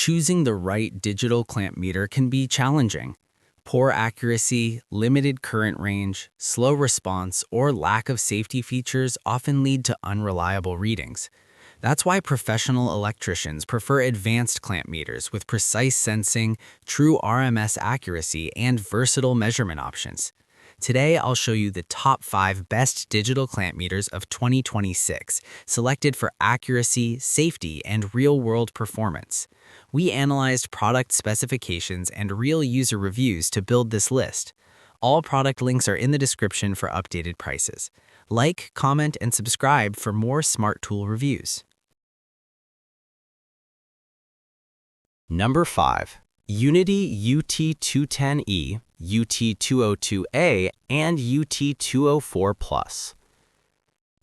choosing the right digital clamp meter can be challenging. Poor accuracy, limited current range, slow response, or lack of safety features often lead to unreliable readings. That's why professional electricians prefer advanced clamp meters with precise sensing, true RMS accuracy, and versatile measurement options. Today, I'll show you the top 5 best digital clamp meters of 2026, selected for accuracy, safety, and real-world performance. We analyzed product specifications and real user reviews to build this list. All product links are in the description for updated prices. Like, comment, and subscribe for more smart tool reviews. Number 5. UNI-T UT210E, UT202A, and UT204+.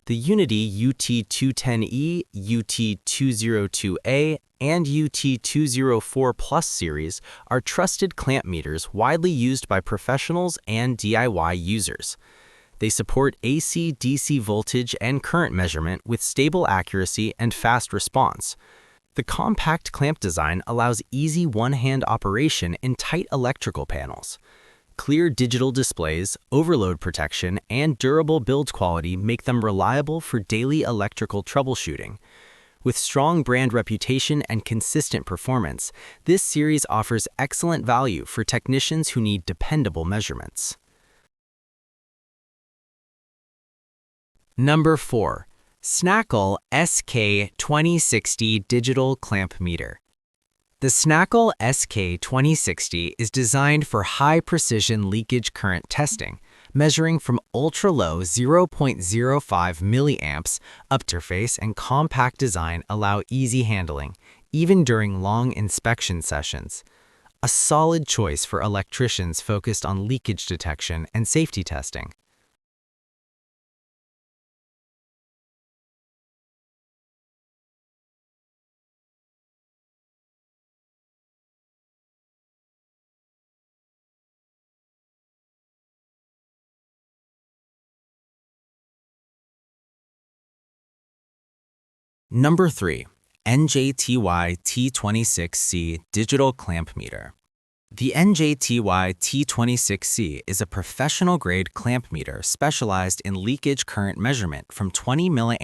The UNI-T UT210E, UT202A, and UT204+ series are trusted clamp meters widely used by professionals and DIY users. They support AC/DC voltage and current measurement with stable accuracy and fast response. The compact clamp design allows easy one-hand operation in tight electrical panels. Clear digital displays, overload protection, and durable build quality make them reliable for daily electrical troubleshooting. With strong brand reputation and consistent performance, this series offers excellent value for technicians who need dependable measurements. Number 4. SNAKOL SK2060 Digital Clamp Meter. The SNAKOL SK2060 is designed for high-precision leakage current testing, measuring from ultra-low 0.05 milliamps. Interface and compact design allow easy handling, even during long inspection sessions. A solid choice for electricians focused on leakage detection and safety testing. Number 3. NJTY T26C Digital Clamp Meter. The NJTY T26C is a professional-grade clamp meter specialized in leakage current measurement from 20 mA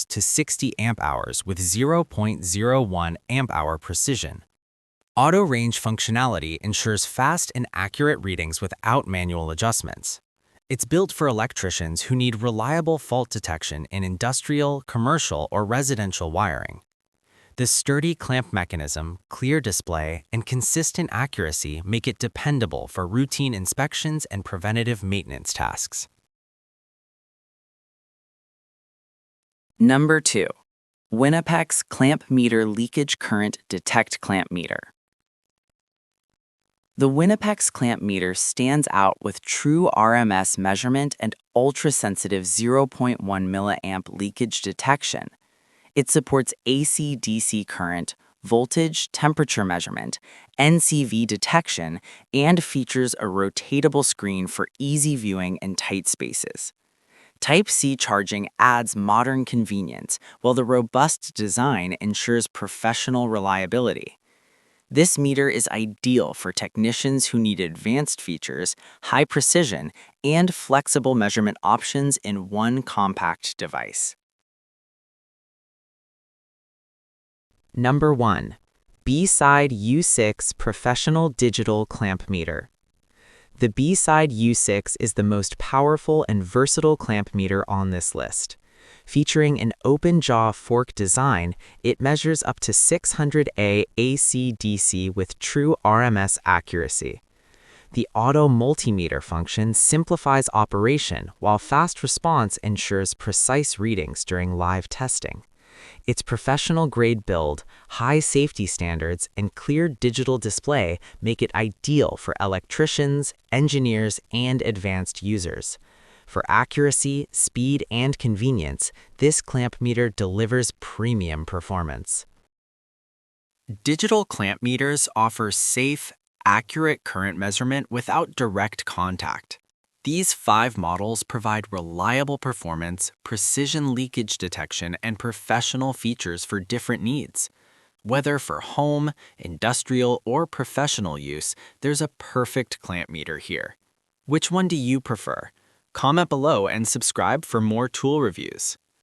to 60 Ah with 0.01 Ah precision. Auto range functionality ensures fast and accurate readings without manual adjustments. It's built for electricians who need reliable fault detection in industrial, commercial, or residential wiring. The sturdy clamp mechanism, clear display, and consistent accuracy make it dependable for routine inspections and preventative maintenance tasks. Number 2. WinAPEX Clamp Meter Leakage Current Detect Clamp Meter. The WinAPEX clamp meter stands out with true RMS measurement and ultra-sensitive 0.1 milliamp leakage detection. It supports AC/DC current, voltage, temperature measurement, NCV detection, and features a rotatable screen for easy viewing in tight spaces. Type-C charging adds modern convenience, while the robust design ensures professional reliability. This meter is ideal for technicians who need advanced features, high precision, and flexible measurement options in one compact device. Number 1. BSIDE U6 Professional Digital Clamp Meter. The BSIDE U6 is the most powerful and versatile clamp meter on this list. Featuring an open-jaw fork design, it measures up to 600 A AC/DC with true RMS accuracy. The auto multimeter function simplifies operation, while fast response ensures precise readings during live testing. Its professional-grade build, high safety standards, and clear digital display make it ideal for electricians, engineers, and advanced users. For accuracy, speed, and convenience, this clamp meter delivers premium performance. Digital clamp meters offer safe, accurate current measurement without direct contact. These 5 models provide reliable performance, precision leakage detection, and professional features for different needs. Whether for home, industrial, or professional use, there's a perfect clamp meter here. Which one do you prefer? Comment below and subscribe for more tool reviews.